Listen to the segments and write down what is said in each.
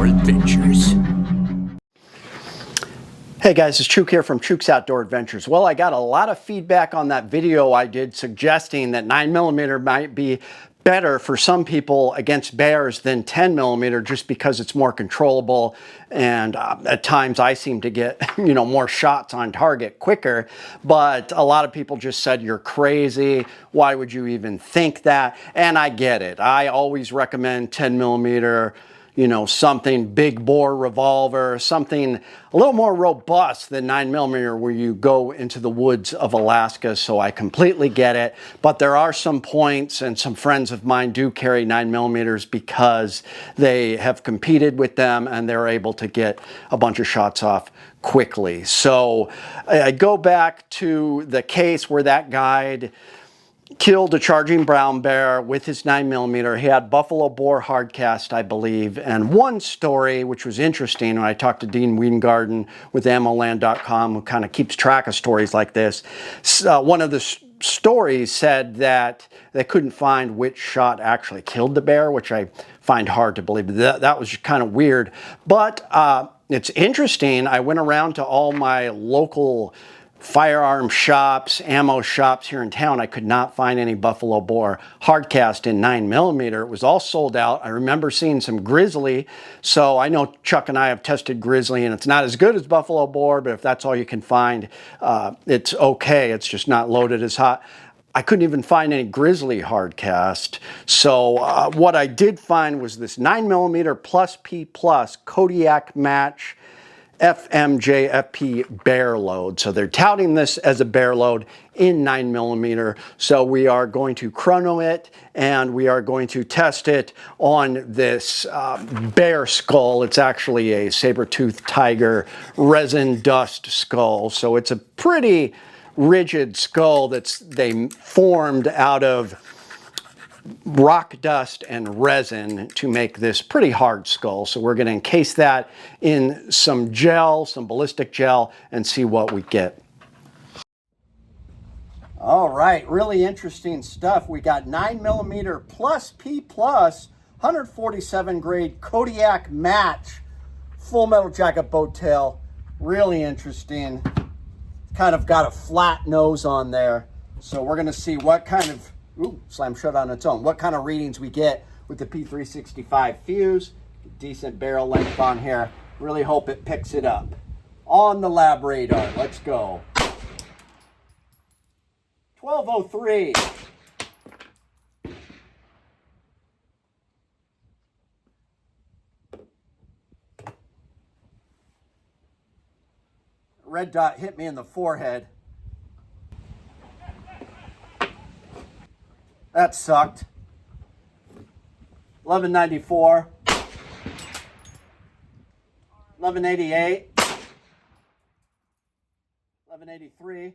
Outdoor Adventures. Hey guys, it's Chuke here from Chuke's Outdoor Adventures. Well, I got a lot of feedback on that video I did suggesting that 9mm might be better for some people against bears than 10mm just because it's more controllable, and at times I seem to get more shots on target quicker. But a lot of people just said, you're crazy, why would you even think that? And I get it. I always recommend 10mm, something big bore revolver, something a little more robust than 9mm where you go into the woods of Alaska. So I completely get it. But there are some points, and some friends of mine do carry 9mm because they have competed with them and they're able to get a bunch of shots off quickly. So I go back to the case where that guide killed a charging brown bear with his 9mm. He had buffalo boar hardcast, I believe. And one story, which was interesting, when I talked to Dean Weingarten with ammoland.com, who kind of keeps track of stories like this, one of the stories said that they couldn't find which shot actually killed the bear, which I find hard to believe. That was kind of weird. But it's interesting. I went around to all my local firearm shops, ammo shops here in town. I could not find any buffalo boar hardcast in 9mm. It was all sold out. I remember seeing some Grizzly. So I know Chuck and I have tested Grizzly, and it's not as good as buffalo boar, but if that's all you can find, it's okay. It's just not loaded as hot. I couldn't even find any Grizzly hardcast. So what I did find was this 9mm plus P plus Kodiak Match FMJFP bear load. So they're touting this as a bear load in 9mm. So we are going to chrono it, and we are going to test it on this bear skull. It's actually a saber-toothed tiger resin dust skull. So it's a pretty rigid skull they formed out of rock dust and resin to make this pretty hard skull. So we're going to encase that in some gel, some ballistic gel, and see what we get. All right, really interesting stuff. We got 9mm plus P plus 147 grade Kodiak Match full metal jacket boat tail. Really interesting. Kind of got a flat nose on there. So we're going to see what kind of slam shut on its own. What kind of readings we get with the P365 fuse. Decent barrel length on here. Really hope it picks it up. On the lab radar. Let's go. 1203. Red dot hit me in the forehead. That sucked. 1194. 1188. 1183.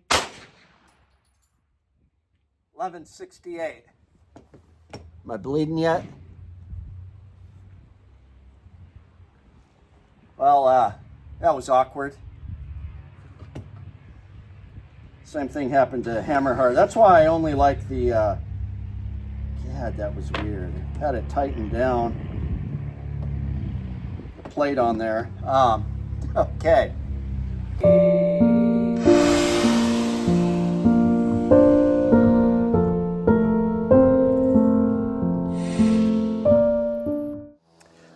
1168. Am I bleeding yet? Well, that was awkward. Same thing happened to Hammerheart. That's why I only like the God, that was weird. Had it tightened down. The plate on there. Okay.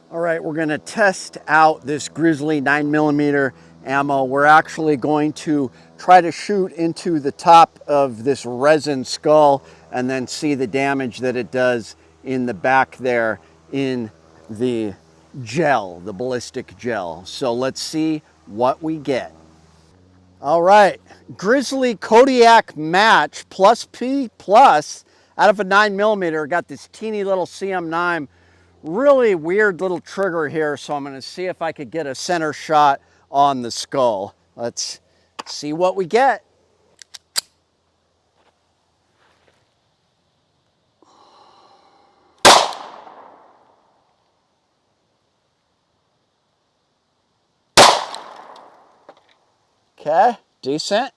All right, we're going to test out this Grizzly 9mm ammo. We're actually going to try to shoot into the top of this resin skull and then see the damage that it does in the back there in the gel, the ballistic gel. So let's see what we get. All right, Grizzly Kodiak Match plus P plus out of a 9mm. Got this teeny little CM9. Really weird little trigger here, so I'm going to see if I could get a center shot on the skull. Let's see what we get. Okay, decent.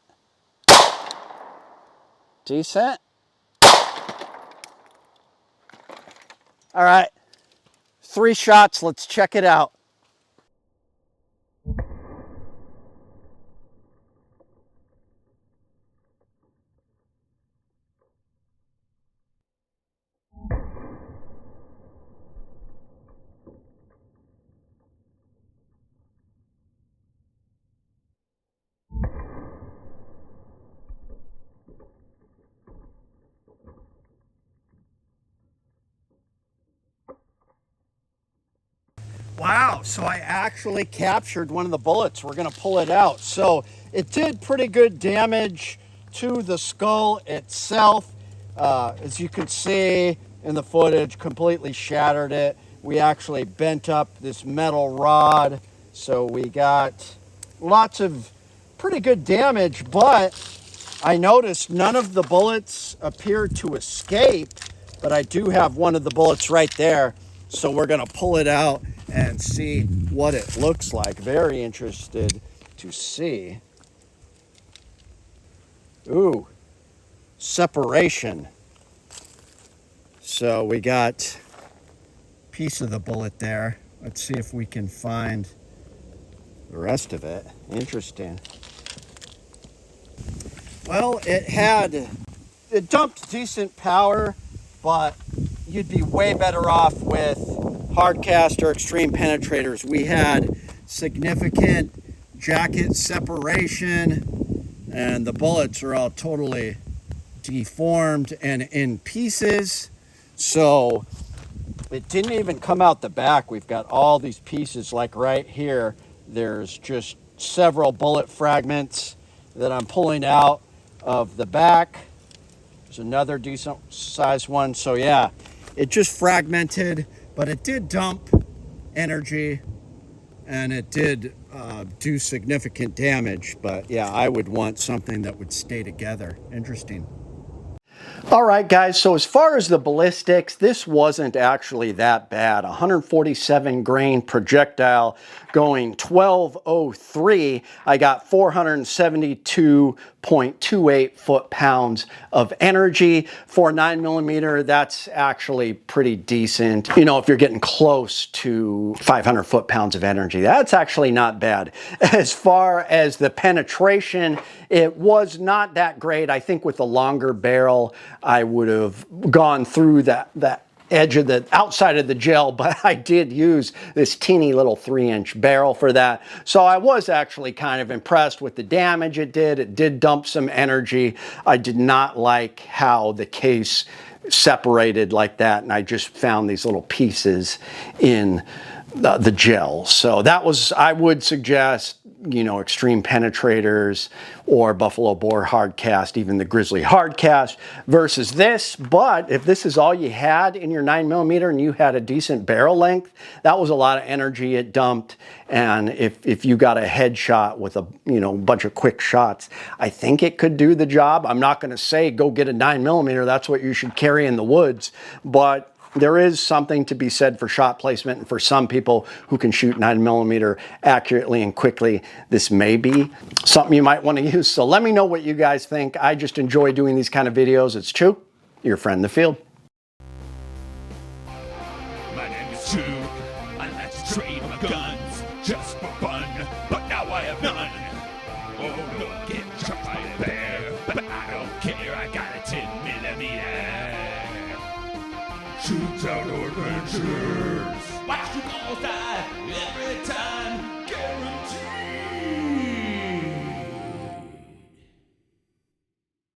Decent. All right, 3 shots. Let's check it out. Wow, so I actually captured one of the bullets. We're gonna pull it out. So it did pretty good damage to the skull itself. As you can see in the footage, completely shattered it. We actually bent up this metal rod. So we got lots of pretty good damage, but I noticed none of the bullets appeared to escape, but I do have one of the bullets right there. So we're gonna pull it out and see what it looks like. Very interested to see. Ooh, separation. So we got a piece of the bullet there. Let's see if we can find the rest of it. Interesting. Well, it dumped decent power, but you'd be way better off with hardcast or extreme penetrators. We had significant jacket separation, and the bullets are all totally deformed and in pieces. So it didn't even come out the back. We've got all these pieces, like right here. There's just several bullet fragments that I'm pulling out of the back. There's another decent sized one. So yeah, it just fragmented, but it did dump energy and it did do significant damage. But yeah, I would want something that would stay together. Interesting. All right, guys, so as far as the ballistics, this wasn't actually that bad. 147 grain projectile going 1203. I got 472.28 foot-pounds of energy. For 9mm, that's actually pretty decent. You know, if you're getting close to 500 foot-pounds of energy, that's actually not bad. As far as the penetration, it was not that great. I think with the longer barrel, I would have gone through that edge of the outside of the gel, but I did use this teeny little 3-inch barrel for that. So I was actually kind of impressed with the damage it did. It did dump some energy. I did not like how the case separated like that, and I just found these little pieces in the gel. So that was, I would suggest, you know, extreme penetrators or buffalo bore hardcast, even the Grizzly hardcast versus this. But if this is all you had in your 9mm and you had a decent barrel length, that was a lot of energy it dumped. And if you got a headshot with a, you know, bunch of quick shots, I think it could do the job. I'm not going to say go get a 9mm. That's what you should carry in the woods, but there is something to be said for shot placement, and for some people who can shoot 9mm accurately and quickly, this may be something you might want to use. So let me know what you guys think. I just enjoy doing these kind of videos. It's Chuke, your friend in the field. My name is Chuke. I like to trade my guns just for fun, but now I have none. Oh, look, get shot by a bear, but I don't care. I got a 10mm. Chuke's Outdoor Adventures. Watch you go